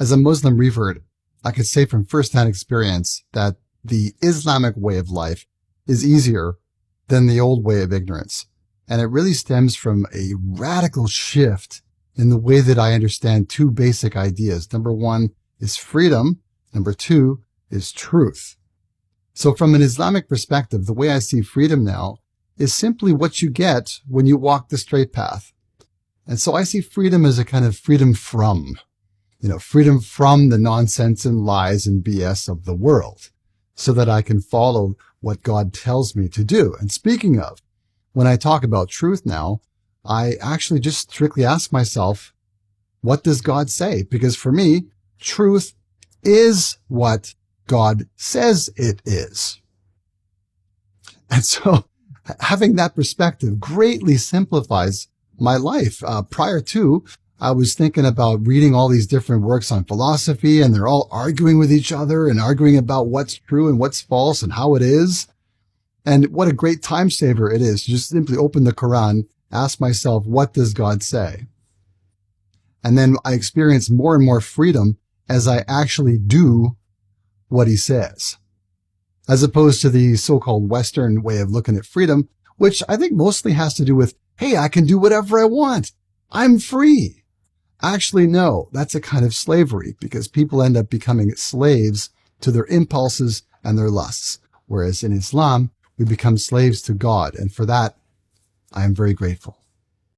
As a Muslim revert, I could say from firsthand experience that the Islamic way of life is easier than the old way of ignorance. And it really stems from a radical shift in the way that I understand two basic ideas. Number one is freedom. Number two is truth. So from an Islamic perspective, the way I see freedom now is simply what you get when you walk the straight path. And so I see freedom as a kind of freedom from the nonsense and lies and BS of the world, so that I can follow what God tells me to do. And speaking of, when I talk about truth now, I actually just strictly ask myself, what does God say? Because for me, truth is what God says it is. And so having that perspective greatly simplifies my life. Prior to, I was thinking about reading all these different works on philosophy, and they're all arguing with each other and arguing about what's true and what's false and how it is. And what a great time saver it is to just simply open the Quran, ask myself, what does God say? And then I experience more and more freedom as I actually do what he says, as opposed to the so-called Western way of looking at freedom, which I think mostly has to do with, hey, I can do whatever I want. I'm free. Actually, no, that's a kind of slavery, because people end up becoming slaves to their impulses and their lusts. Whereas in Islam, we become slaves to God. And for that, I am very grateful.